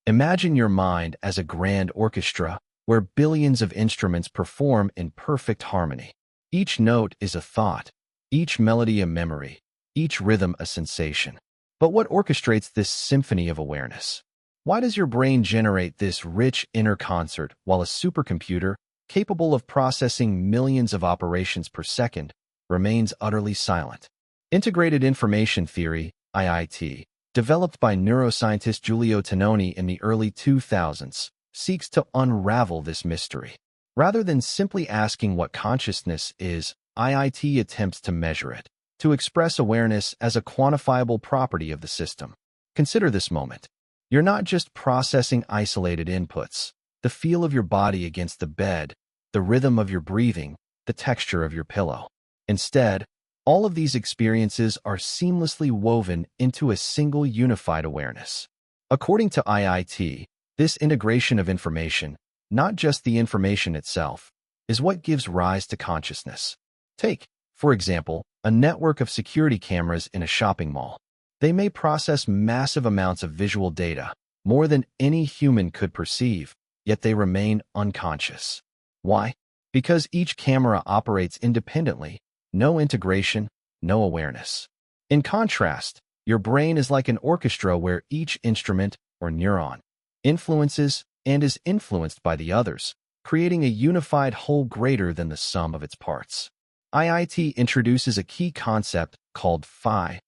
Imagine your mind as a grand orchestra where billions of instruments perform in perfect harmony. Each note is a thought, each melody a memory, each rhythm a sensation. But what orchestrates this symphony of awareness? Why does your brain generate this rich inner concert while a supercomputer, capable of processing millions of operations per second, remains utterly silent? Integrated Information Theory, IIT, developed by neuroscientist Giulio Tononi in the early 2000s, seeks to unravel this mystery. Rather than simply asking what consciousness is, IIT attempts to measure it, to express awareness as a quantifiable property of the system. Consider this moment. You're not just processing isolated inputs, the feel of your body against the bed, the rhythm of your breathing, the texture of your pillow. Instead, all of these experiences are seamlessly woven into a single unified awareness. According to IIT, this integration of information, not just the information itself, is what gives rise to consciousness. Take, for example, a network of security cameras in a shopping mall. They may process massive amounts of visual data, more than any human could perceive, yet they remain unconscious. Why? Because each camera operates independently, no integration, no awareness. In contrast, your brain is like an orchestra where each instrument, or neuron, influences and is influenced by the others, creating a unified whole greater than the sum of its parts. IIT introduces a key concept called phi,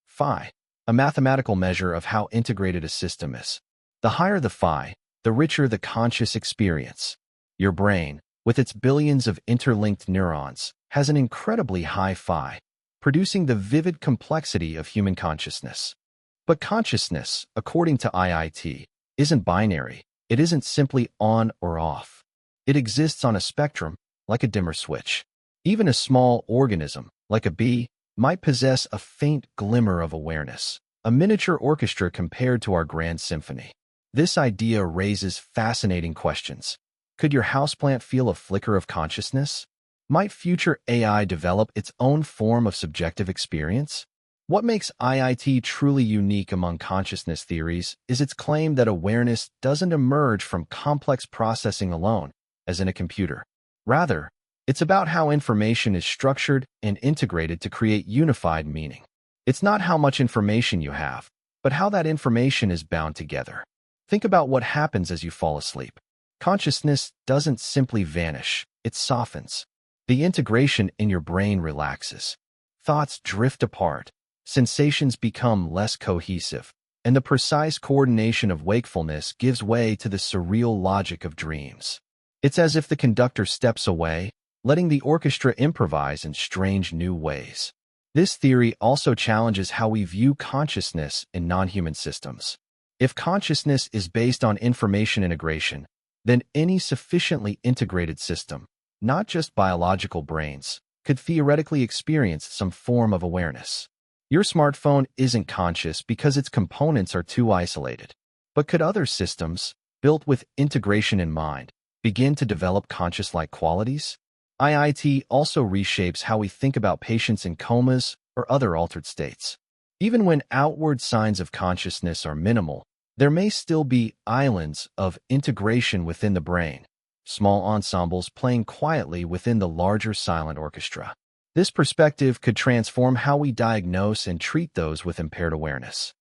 a mathematical measure of how integrated a system is. The higher the phi, the richer the conscious experience. Your brain, with its billions of interlinked neurons, has an incredibly high phi, producing the vivid complexity of human consciousness. But consciousness, according to IIT, isn't binary. It isn't simply on or off. It exists on a spectrum, like a dimmer switch. Even a small organism, like a bee, might possess a faint glimmer of awareness, a miniature orchestra compared to our grand symphony. This idea raises fascinating questions. Could your houseplant feel a flicker of consciousness? Might future AI develop its own form of subjective experience? What makes IIT truly unique among consciousness theories is its claim that awareness doesn't emerge from complex processing alone, as in a computer. Rather, it's about how information is structured and integrated to create unified meaning. It's not how much information you have, but how that information is bound together. Think about what happens as you fall asleep. Consciousness doesn't simply vanish, it softens. The integration in your brain relaxes. Thoughts drift apart, sensations become less cohesive, and the precise coordination of wakefulness gives way to the surreal logic of dreams. It's as if the conductor steps away, letting the orchestra improvise in strange new ways. This theory also challenges how we view consciousness in non-human systems. If consciousness is based on information integration, then any sufficiently integrated system, not just biological brains, could theoretically experience some form of awareness. Your smartphone isn't conscious because its components are too isolated. But could other systems, built with integration in mind, begin to develop conscious-like qualities? IIT also reshapes how we think about patients in comas or other altered states. Even when outward signs of consciousness are minimal, there may still be islands of integration within the brain, small ensembles playing quietly within the larger silent orchestra. This perspective could transform how we diagnose and treat those with impaired awareness.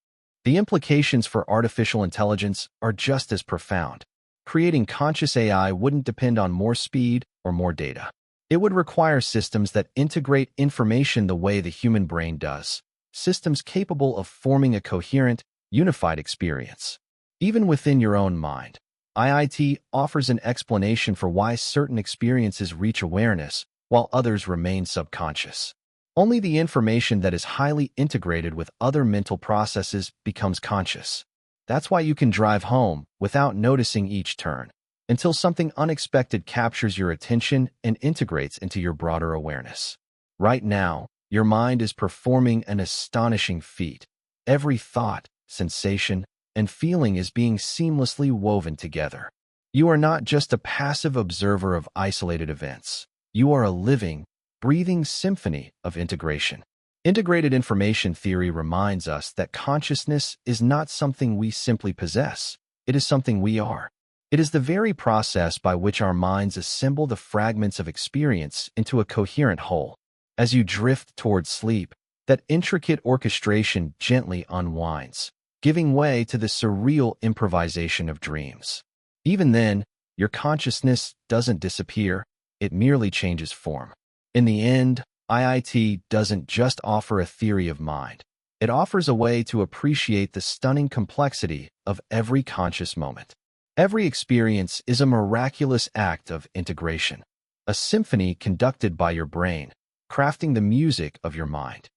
The implications for artificial intelligence are just as profound. Creating conscious AI wouldn't depend on more speed or more data. It would require systems that integrate information the way the human brain does, systems capable of forming a coherent, unified experience. Even within your own mind, IIT offers an explanation for why certain experiences reach awareness while others remain subconscious. Only the information that is highly integrated with other mental processes becomes conscious. That's why you can drive home without noticing each turn, until something unexpected captures your attention and integrates into your broader awareness. Right now, your mind is performing an astonishing feat. Every thought, sensation, and feeling is being seamlessly woven together. You are not just a passive observer of isolated events. You are a living, breathing symphony of integration. Integrated information theory reminds us that consciousness is not something we simply possess. it is something we are. It is the very process by which our minds assemble the fragments of experience into a coherent whole. As you drift towards sleep, that intricate orchestration gently unwinds, giving way to the surreal improvisation of dreams. Even then, your consciousness doesn't disappear, it merely changes form. In the end, IIT doesn't just offer a theory of mind. It offers a way to appreciate the stunning complexity of every conscious moment. Every experience is a miraculous act of integration, a symphony conducted by your brain, crafting the music of your mind.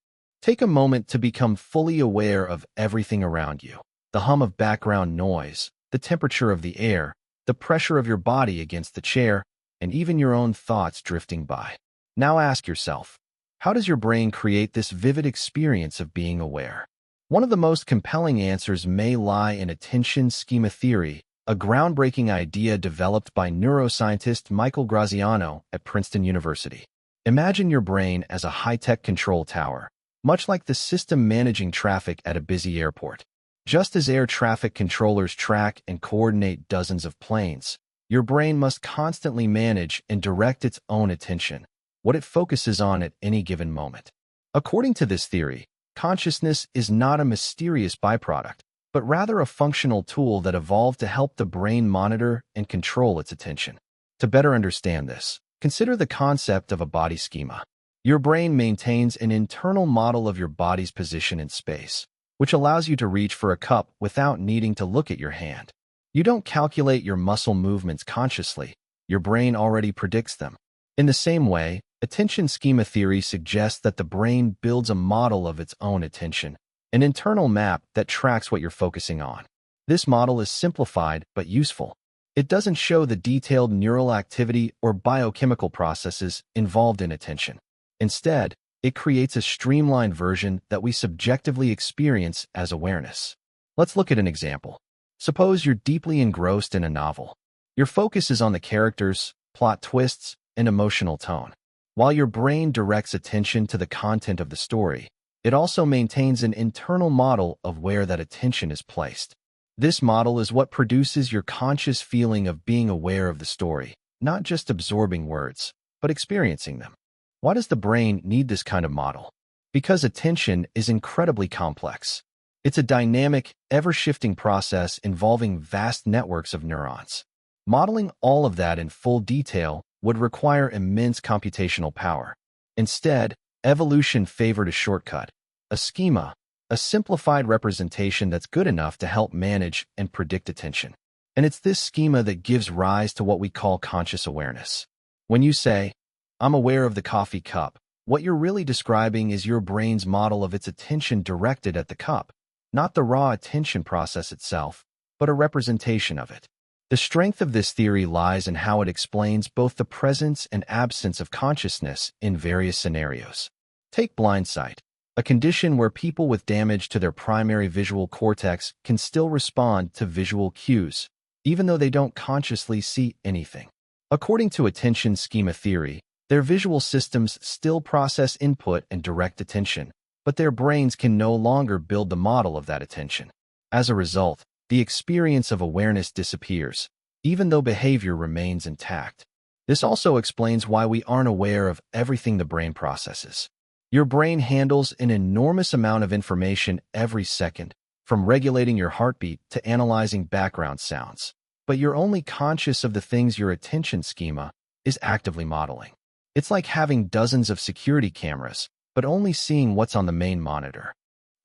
Take a moment to become fully aware of everything around you. The hum of background noise, the temperature of the air, the pressure of your body against the chair, and even your own thoughts drifting by. Now ask yourself, how does your brain create this vivid experience of being aware? One of the most compelling answers may lie in attention schema theory, a groundbreaking idea developed by neuroscientist Michael Graziano at Princeton University. Imagine your brain as a high-tech control tower, much like the system managing traffic at a busy airport. Just as air traffic controllers track and coordinate dozens of planes, your brain must constantly manage and direct its own attention, what it focuses on at any given moment. According to this theory, consciousness is not a mysterious byproduct, but rather a functional tool that evolved to help the brain monitor and control its attention. To better understand this, consider the concept of a body schema. Your brain maintains an internal model of your body's position in space, which allows you to reach for a cup without needing to look at your hand. You don't calculate your muscle movements consciously, your brain already predicts them. In the same way, attention schema theory suggests that the brain builds a model of its own attention, an internal map that tracks what you're focusing on. This model is simplified but useful. It doesn't show the detailed neural activity or biochemical processes involved in attention. Instead, it creates a streamlined version that we subjectively experience as awareness. Let's look at an example. Suppose you're deeply engrossed in a novel. Your focus is on the characters, plot twists, and emotional tone. While your brain directs attention to the content of the story, it also maintains an internal model of where that attention is placed. This model is what produces your conscious feeling of being aware of the story, not just absorbing words, but experiencing them. Why does the brain need this kind of model? Because attention is incredibly complex. It's a dynamic, ever-shifting process involving vast networks of neurons. Modeling all of that in full detail would require immense computational power. Instead, evolution favored a shortcut, a schema, a simplified representation that's good enough to help manage and predict attention. And it's this schema that gives rise to what we call conscious awareness. When you say, "I'm aware of the coffee cup," what you're really describing is your brain's model of its attention directed at the cup, not the raw attention process itself, but a representation of it. The strength of this theory lies in how it explains both the presence and absence of consciousness in various scenarios. Take blind sight, a condition where people with damage to their primary visual cortex can still respond to visual cues, even though they don't consciously see anything. According to attention schema theory, their visual systems still process input and direct attention, but their brains can no longer build the model of that attention. As a result, the experience of awareness disappears, even though behavior remains intact. This also explains why we aren't aware of everything the brain processes. Your brain handles an enormous amount of information every second, from regulating your heartbeat to analyzing background sounds. But you're only conscious of the things your attention schema is actively modeling. It's like having dozens of security cameras, but only seeing what's on the main monitor.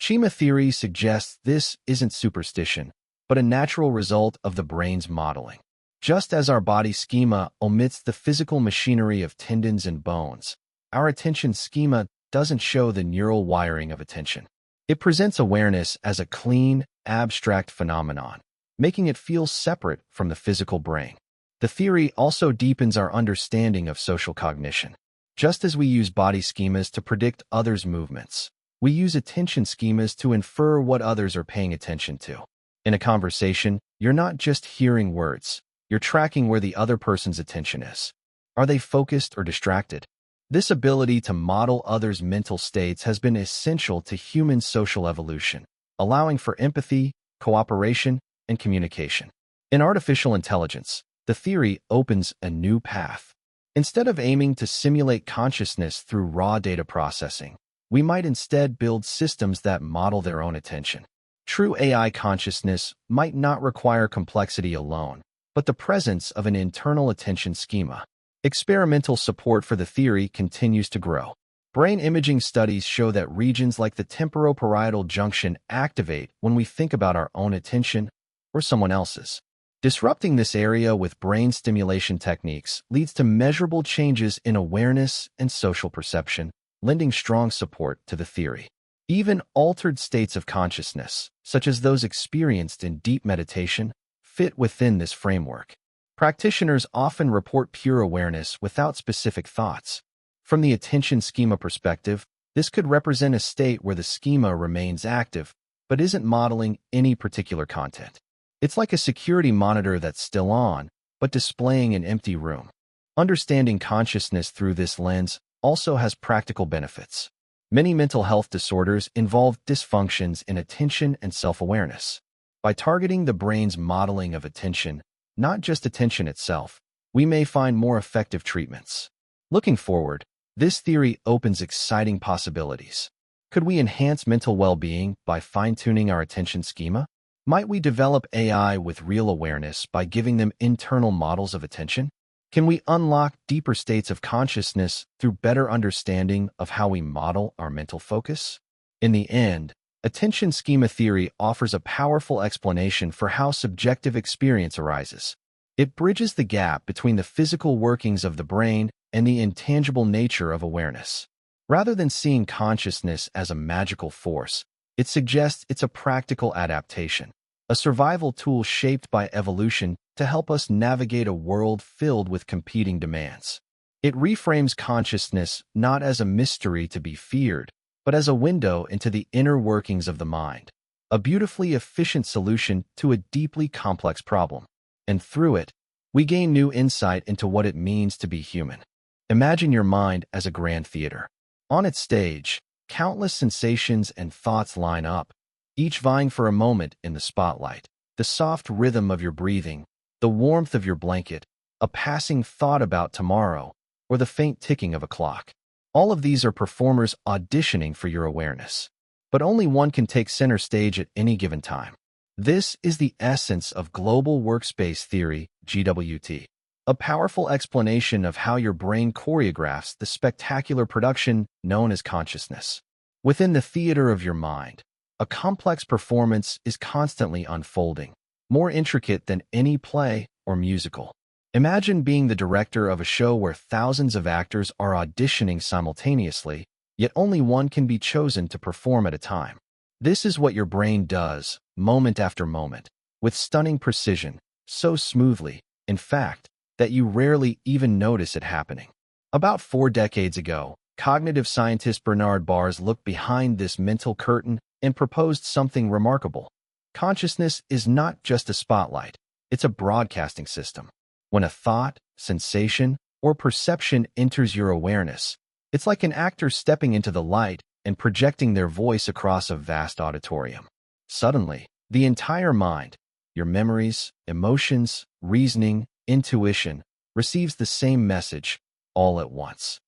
Schema theory suggests this isn't superstition, but a natural result of the brain's modeling. Just as our body schema omits the physical machinery of tendons and bones, our attention schema doesn't show the neural wiring of attention. It presents awareness as a clean, abstract phenomenon, making it feel separate from the physical brain. The theory also deepens our understanding of social cognition. Just as we use body schemas to predict others' movements, we use attention schemas to infer what others are paying attention to. In a conversation, you're not just hearing words, you're tracking where the other person's attention is. Are they focused or distracted? This ability to model others' mental states has been essential to human social evolution, allowing for empathy, cooperation, and communication. In artificial intelligence, the theory opens a new path. Instead of aiming to simulate consciousness through raw data processing, we might instead build systems that model their own attention. True AI consciousness might not require complexity alone, but the presence of an internal attention schema. Experimental support for the theory continues to grow. Brain imaging studies show that regions like the temporoparietal junction activate when we think about our own attention or someone else's. Disrupting this area with brain stimulation techniques leads to measurable changes in awareness and social perception, lending strong support to the theory. Even altered states of consciousness, such as those experienced in deep meditation, fit within this framework. Practitioners often report pure awareness without specific thoughts. From the attention schema perspective, this could represent a state where the schema remains active, but isn't modeling any particular content. It's like a security monitor that's still on, but displaying an empty room. Understanding consciousness through this lens also has practical benefits. Many mental health disorders involve dysfunctions in attention and self-awareness. By targeting the brain's modeling of attention, not just attention itself, we may find more effective treatments. Looking forward, this theory opens exciting possibilities. Could we enhance mental well-being by fine-tuning our attention schema? Might we develop AI with real awareness by giving them internal models of attention? Can we unlock deeper states of consciousness through better understanding of how we model our mental focus? In the end, attention schema theory offers a powerful explanation for how subjective experience arises. It bridges the gap between the physical workings of the brain and the intangible nature of awareness. Rather than seeing consciousness as a magical force, it suggests it's a practical adaptation, a survival tool shaped by evolution to help us navigate a world filled with competing demands. It reframes consciousness not as a mystery to be feared, but as a window into the inner workings of the mind, a beautifully efficient solution to a deeply complex problem. And through it, we gain new insight into what it means to be human. Imagine your mind as a grand theater. On its stage, countless sensations and thoughts line up, each vying for a moment in the spotlight. The soft rhythm of your breathing, the warmth of your blanket, a passing thought about tomorrow, or the faint ticking of a clock. All of these are performers auditioning for your awareness. But only one can take center stage at any given time. This is the essence of Global Workspace Theory, GWT, a powerful explanation of how your brain choreographs the spectacular production known as consciousness. Within the theater of your mind, a complex performance is constantly unfolding, more intricate than any play or musical. Imagine being the director of a show where thousands of actors are auditioning simultaneously, yet only one can be chosen to perform at a time. This is what your brain does, moment after moment, with stunning precision, so smoothly, in fact, that you rarely even notice it happening. About 4 decades ago, cognitive scientist Bernard Bars looked behind this mental curtain and proposed something remarkable. Consciousness is not just a spotlight, it's a broadcasting system. When a thought, sensation, or perception enters your awareness, it's like an actor stepping into the light and projecting their voice across a vast auditorium. Suddenly, the entire mind, your memories, emotions, reasoning, intuition, receives the same message all at once.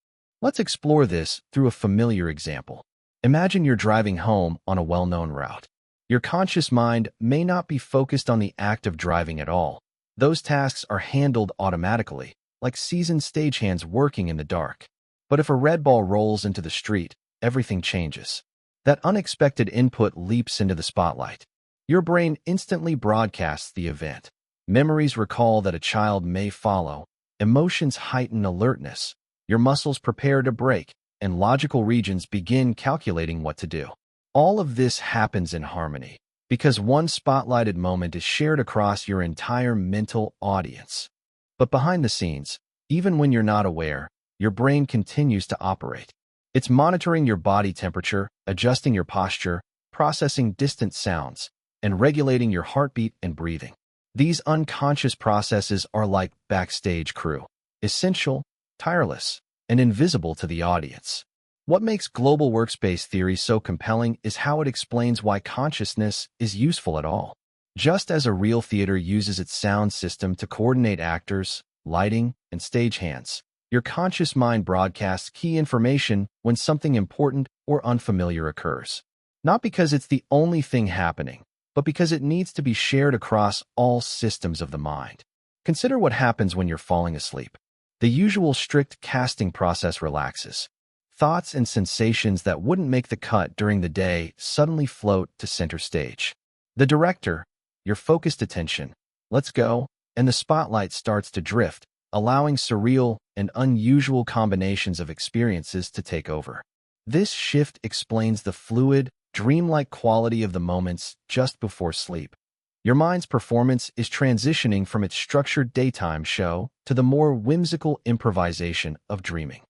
Let's explore this through a familiar example. Imagine you're driving home on a well-known route. Your conscious mind may not be focused on the act of driving at all. Those tasks are handled automatically, like seasoned stagehands working in the dark. But if a red ball rolls into the street, everything changes. That unexpected input leaps into the spotlight. Your brain instantly broadcasts the event. Memories recall that a child may follow. Emotions heighten alertness. Your muscles prepare to brake, and logical regions begin calculating what to do. All of this happens in harmony, because one spotlighted moment is shared across your entire mental audience. But behind the scenes, even when you're not aware, your brain continues to operate. It's monitoring your body temperature, adjusting your posture, processing distant sounds, and regulating your heartbeat and breathing. These unconscious processes are like backstage crew, essential, tireless, and invisible to the audience. What makes Global Workspace Theory so compelling is how it explains why consciousness is useful at all. Just as a real theater uses its sound system to coordinate actors, lighting, and stagehands, your conscious mind broadcasts key information when something important or unfamiliar occurs. Not because it's the only thing happening, but because it needs to be shared across all systems of the mind. Consider what happens when you're falling asleep. The usual strict casting process relaxes. Thoughts and sensations that wouldn't make the cut during the day suddenly float to center stage. The director, your focused attention, lets go, and the spotlight starts to drift, allowing surreal and unusual combinations of experiences to take over. This shift explains the fluid, dreamlike quality of the moments just before sleep. Your mind's performance is transitioning from its structured daytime show to the more whimsical improvisation of dreaming.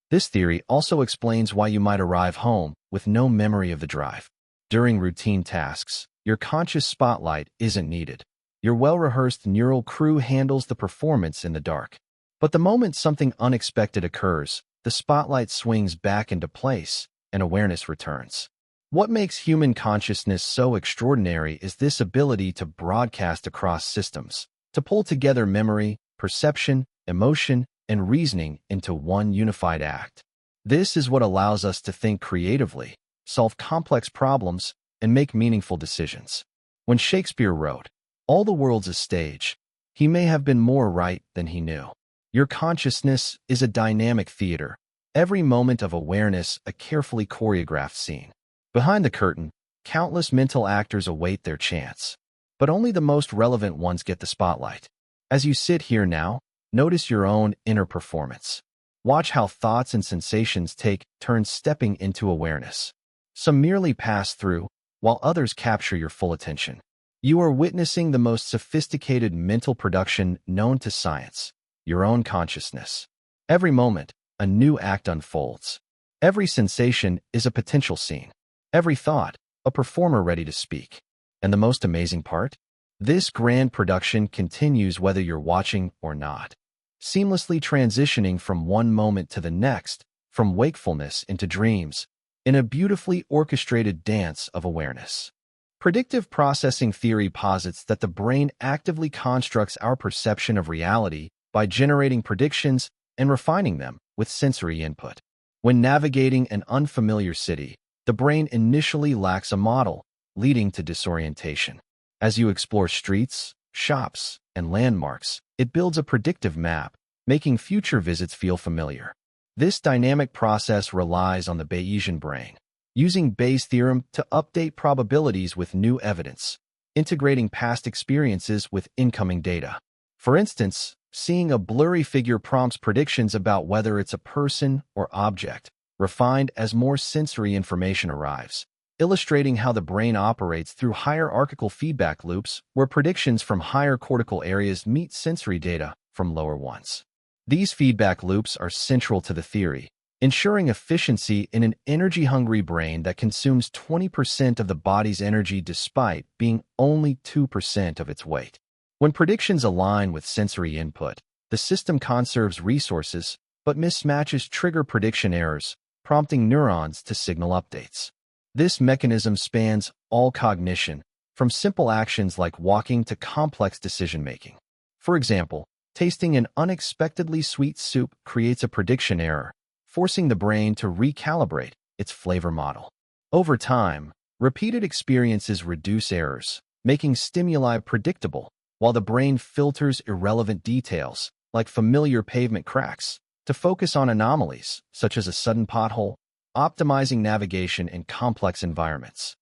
This theory also explains why you might arrive home with no memory of the drive. During routine tasks, your conscious spotlight isn't needed. Your well-rehearsed neural crew handles the performance in the dark. But the moment something unexpected occurs, the spotlight swings back into place and awareness returns. What makes human consciousness so extraordinary is this ability to broadcast across systems, to pull together memory, perception, emotion, and reasoning into one unified act. This is what allows us to think creatively, solve complex problems, and make meaningful decisions. When Shakespeare wrote, "All the world's a stage," he may have been more right than he knew. Your consciousness is a dynamic theater, every moment of awareness a carefully choreographed scene. Behind the curtain, countless mental actors await their chance, but only the most relevant ones get the spotlight. As you sit here now, notice your own inner performance. Watch how thoughts and sensations take turns stepping into awareness. Some merely pass through, while others capture your full attention. You are witnessing the most sophisticated mental production known to science, your own consciousness. Every moment, a new act unfolds. Every sensation is a potential scene. Every thought, a performer ready to speak. And the most amazing part? This grand production continues whether you're watching or not, seamlessly transitioning from one moment to the next, from wakefulness into dreams, in a beautifully orchestrated dance of awareness. Predictive processing theory posits that the brain actively constructs our perception of reality by generating predictions and refining them with sensory input. When navigating an unfamiliar city, the brain initially lacks a model, leading to disorientation. As you explore streets, shops, and landmarks, it builds a predictive map, making future visits feel familiar. This dynamic process relies on the Bayesian brain, using Bayes' theorem to update probabilities with new evidence, integrating past experiences with incoming data. For instance, seeing a blurry figure prompts predictions about whether it's a person or object, refined as more sensory information arrives, illustrating how the brain operates through hierarchical feedback loops where predictions from higher cortical areas meet sensory data from lower ones. These feedback loops are central to the theory, ensuring efficiency in an energy-hungry brain that consumes 20% of the body's energy despite being only 2% of its weight. When predictions align with sensory input, the system conserves resources, but mismatches trigger prediction errors, prompting neurons to signal updates. This mechanism spans all cognition, from simple actions like walking to complex decision-making. For example, tasting an unexpectedly sweet soup creates a prediction error, forcing the brain to recalibrate its flavor model. Over time, repeated experiences reduce errors, making stimuli predictable, while the brain filters irrelevant details, like familiar pavement cracks, to focus on anomalies, such as a sudden pothole, optimizing navigation in complex environments.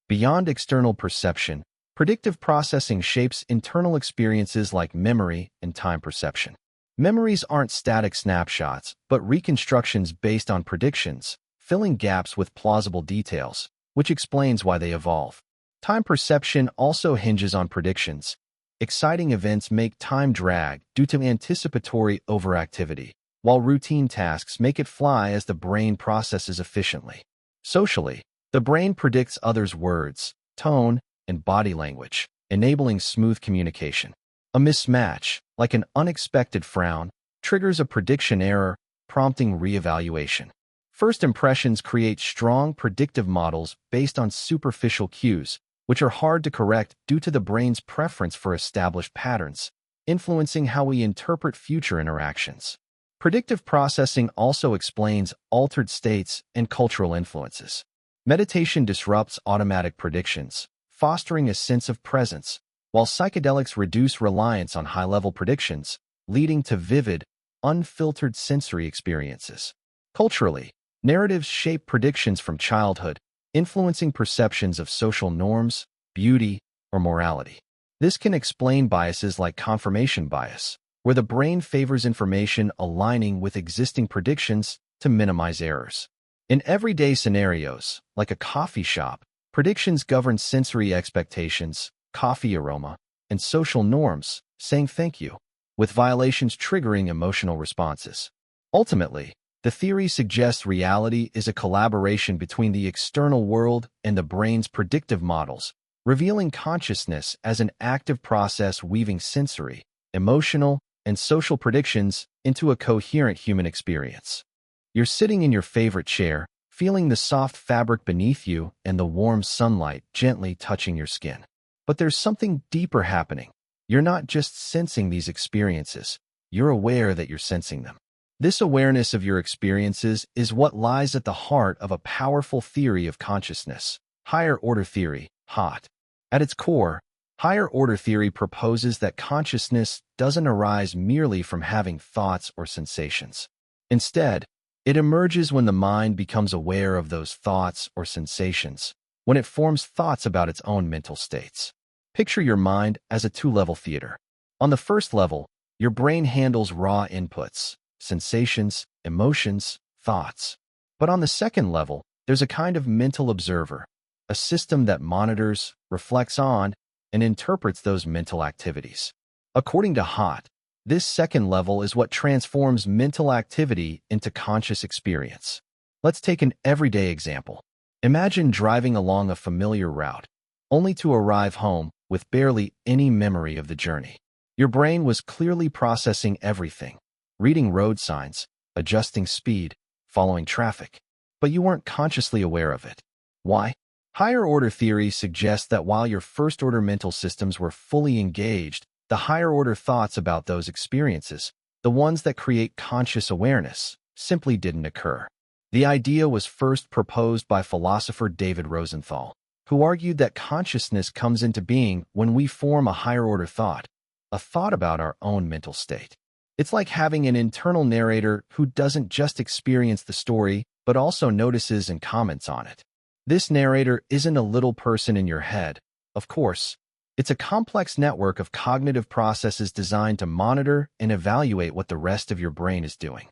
Beyond external perception, predictive processing shapes internal experiences like memory and time perception. Memories aren't static snapshots, but reconstructions based on predictions, filling gaps with plausible details, which explains why they evolve. Time perception also hinges on predictions. Exciting events make time drag due to anticipatory overactivity, while routine tasks make it fly as the brain processes efficiently. Socially, the brain predicts others' words, tone, and body language, enabling smooth communication. A mismatch, like an unexpected frown, triggers a prediction error, prompting reevaluation. First impressions create strong predictive models based on superficial cues, which are hard to correct due to the brain's preference for established patterns, influencing how we interpret future interactions. Predictive processing also explains altered states and cultural influences. Meditation disrupts automatic predictions, fostering a sense of presence, while psychedelics reduce reliance on high-level predictions, leading to vivid, unfiltered sensory experiences. Culturally, narratives shape predictions from childhood, influencing perceptions of social norms, beauty, or morality. This can explain biases like confirmation bias, where the brain favors information aligning with existing predictions to minimize errors. In everyday scenarios, like a coffee shop, predictions govern sensory expectations, coffee aroma, and social norms, saying thank you, with violations triggering emotional responses. Ultimately, the theory suggests reality is a collaboration between the external world and the brain's predictive models, revealing consciousness as an active process weaving sensory, emotional, and social predictions into a coherent human experience. You're sitting in your favorite chair, feeling the soft fabric beneath you and the warm sunlight gently touching your skin. But there's something deeper happening. You're not just sensing these experiences, you're aware that you're sensing them. This awareness of your experiences is what lies at the heart of a powerful theory of consciousness, higher order theory, HOT. At its core, higher order theory proposes that consciousness doesn't arise merely from having thoughts or sensations. Instead, it emerges when the mind becomes aware of those thoughts or sensations, when it forms thoughts about its own mental states. Picture your mind as a two-level theater. On the first level, your brain handles raw inputs, sensations, emotions, thoughts. But on the second level, there's a kind of mental observer, a system that monitors, reflects on, and interprets those mental activities. According to HOT, this second level is what transforms mental activity into conscious experience. Let's take an everyday example. Imagine driving along a familiar route, only to arrive home with barely any memory of the journey. Your brain was clearly processing everything, reading road signs, adjusting speed, following traffic, but you weren't consciously aware of it. Why? Higher order theory suggests that while your first-order mental systems were fully engaged, the higher-order thoughts about those experiences, the ones that create conscious awareness, simply didn't occur. The idea was first proposed by philosopher David Rosenthal, who argued that consciousness comes into being when we form a higher-order thought, a thought about our own mental state. It's like having an internal narrator who doesn't just experience the story, but also notices and comments on it. This narrator isn't a little person in your head, of course. It's a complex network of cognitive processes designed to monitor and evaluate what the rest of your brain is doing.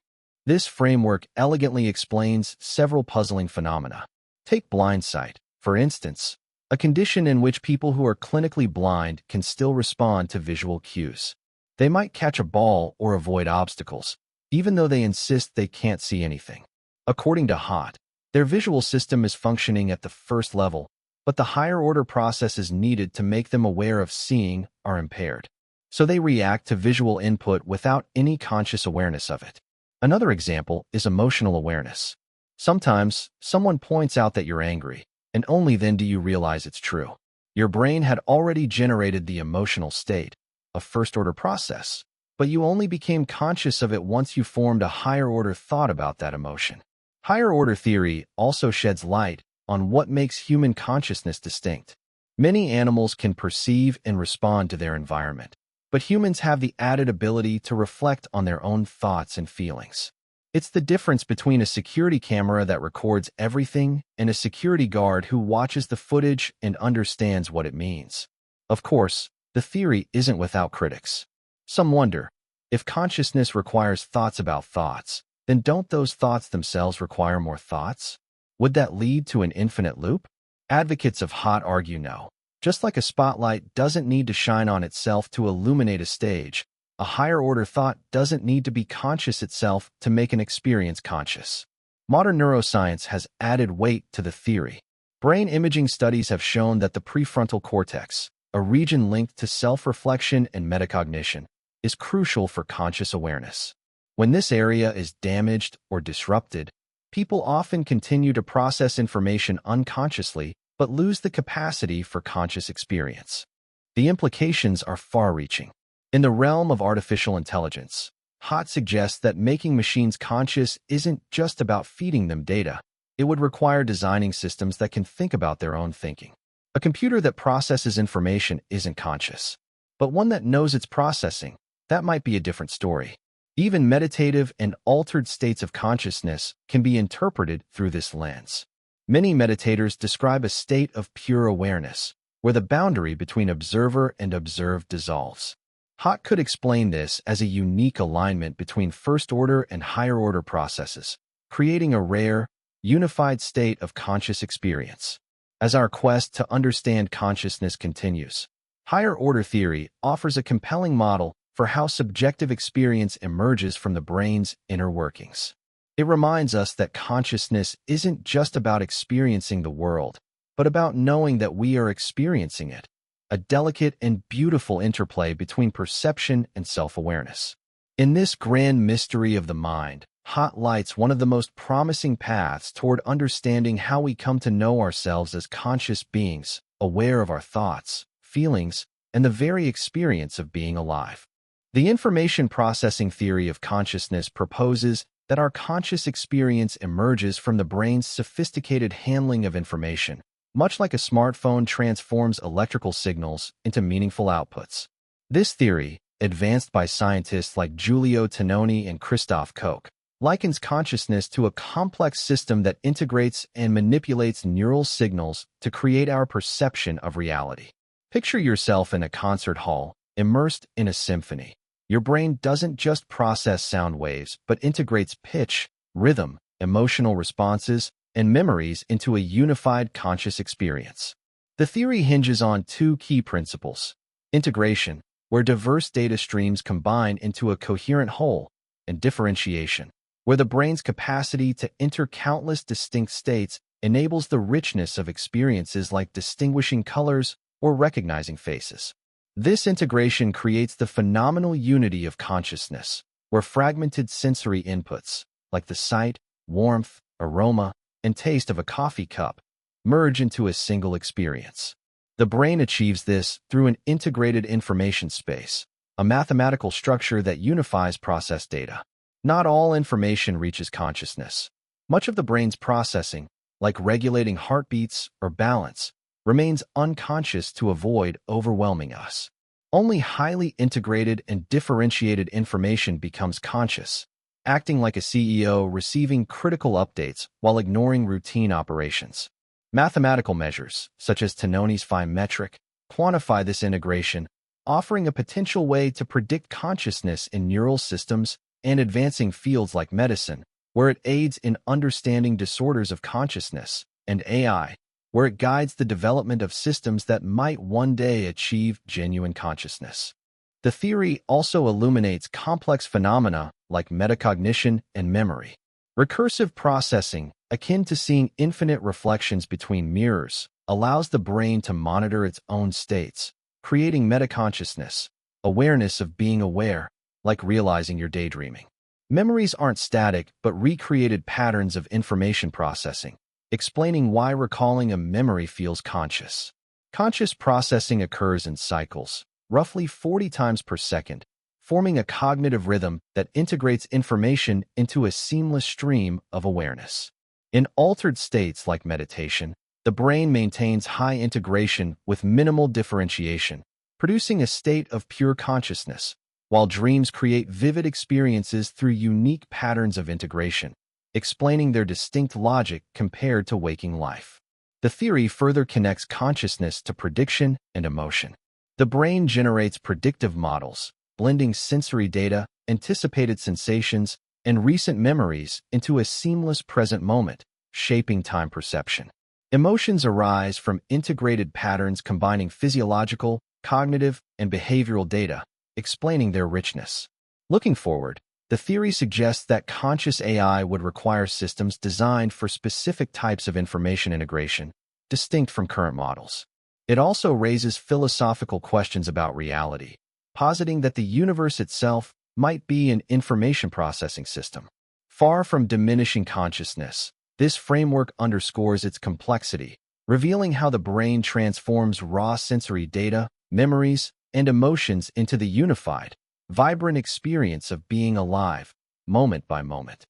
This framework elegantly explains several puzzling phenomena. Take blind sight, for instance, a condition in which people who are clinically blind can still respond to visual cues. They might catch a ball or avoid obstacles, even though they insist they can't see anything. According to HOT, their visual system is functioning at the first level, but the higher-order processes needed to make them aware of seeing are impaired. So they react to visual input without any conscious awareness of it. Another example is emotional awareness. Sometimes, someone points out that you're angry, and only then do you realize it's true. Your brain had already generated the emotional state, a first-order process, but you only became conscious of it once you formed a higher-order thought about that emotion. Higher-order theory also sheds light on what makes human consciousness distinct. Many animals can perceive and respond to their environment, but humans have the added ability to reflect on their own thoughts and feelings. It's the difference between a security camera that records everything and a security guard who watches the footage and understands what it means. Of course, the theory isn't without critics. Some wonder, if consciousness requires thoughts about thoughts, then don't those thoughts themselves require more thoughts? Would that lead to an infinite loop? Advocates of HOT argue no. Just like a spotlight doesn't need to shine on itself to illuminate a stage, a higher-order thought doesn't need to be conscious itself to make an experience conscious. Modern neuroscience has added weight to the theory. Brain imaging studies have shown that the prefrontal cortex, a region linked to self-reflection and metacognition, is crucial for conscious awareness. When this area is damaged or disrupted, people often continue to process information unconsciously, but lose the capacity for conscious experience. The implications are far-reaching. In the realm of artificial intelligence, Hott suggests that making machines conscious isn't just about feeding them data. It would require designing systems that can think about their own thinking. A computer that processes information isn't conscious, but one that knows it's processing, that might be a different story. Even meditative and altered states of consciousness can be interpreted through this lens. Many meditators describe a state of pure awareness, where the boundary between observer and observed dissolves. Hott could explain this as a unique alignment between first-order and higher-order processes, creating a rare, unified state of conscious experience. As our quest to understand consciousness continues, higher-order theory offers a compelling model for how subjective experience emerges from the brain's inner workings. It reminds us that consciousness isn't just about experiencing the world, but about knowing that we are experiencing it, a delicate and beautiful interplay between perception and self-awareness. In this grand mystery of the mind, Hott lights one of the most promising paths toward understanding how we come to know ourselves as conscious beings, aware of our thoughts, feelings, and the very experience of being alive. The information processing theory of consciousness proposes that our conscious experience emerges from the brain's sophisticated handling of information, much like a smartphone transforms electrical signals into meaningful outputs. This theory, advanced by scientists like Giulio Tononi and Christoph Koch, likens consciousness to a complex system that integrates and manipulates neural signals to create our perception of reality. Picture yourself in a concert hall, immersed in a symphony. Your brain doesn't just process sound waves, but integrates pitch, rhythm, emotional responses, and memories into a unified conscious experience. The theory hinges on two key principles: integration, where diverse data streams combine into a coherent whole, and differentiation, where the brain's capacity to enter countless distinct states enables the richness of experiences like distinguishing colors or recognizing faces. This integration creates the phenomenal unity of consciousness, where fragmented sensory inputs, like the sight, warmth, aroma, and taste of a coffee cup, merge into a single experience. The brain achieves this through an integrated information space, a mathematical structure that unifies processed data. Not all information reaches consciousness. Much of the brain's processing, like regulating heartbeats or balance, remains unconscious to avoid overwhelming us. Only highly integrated and differentiated information becomes conscious, acting like a CEO receiving critical updates while ignoring routine operations. Mathematical measures, such as Tononi's fine metric, quantify this integration, offering a potential way to predict consciousness in neural systems and advancing fields like medicine, where it aids in understanding disorders of consciousness, and AI, where it guides the development of systems that might one day achieve genuine consciousness. The theory also illuminates complex phenomena like metacognition and memory. Recursive processing, akin to seeing infinite reflections between mirrors, allows the brain to monitor its own states, creating metaconsciousness, awareness of being aware, like realizing you're daydreaming. Memories aren't static but recreated patterns of information processing, explaining why recalling a memory feels conscious. Conscious processing occurs in cycles, roughly 40 times per second, forming a cognitive rhythm that integrates information into a seamless stream of awareness. In altered states like meditation, the brain maintains high integration with minimal differentiation, producing a state of pure consciousness, while dreams create vivid experiences through unique patterns of integration, explaining their distinct logic compared to waking life. The theory further connects consciousness to prediction and emotion. The brain generates predictive models, blending sensory data, anticipated sensations, and recent memories into a seamless present moment, shaping time perception. Emotions arise from integrated patterns combining physiological, cognitive, and behavioral data, explaining their richness. Looking forward, the theory suggests that conscious AI would require systems designed for specific types of information integration, distinct from current models. It also raises philosophical questions about reality, positing that the universe itself might be an information processing system. Far from diminishing consciousness, this framework underscores its complexity, revealing how the brain transforms raw sensory data, memories, and emotions into the unified, vibrant experience of being alive, moment by moment.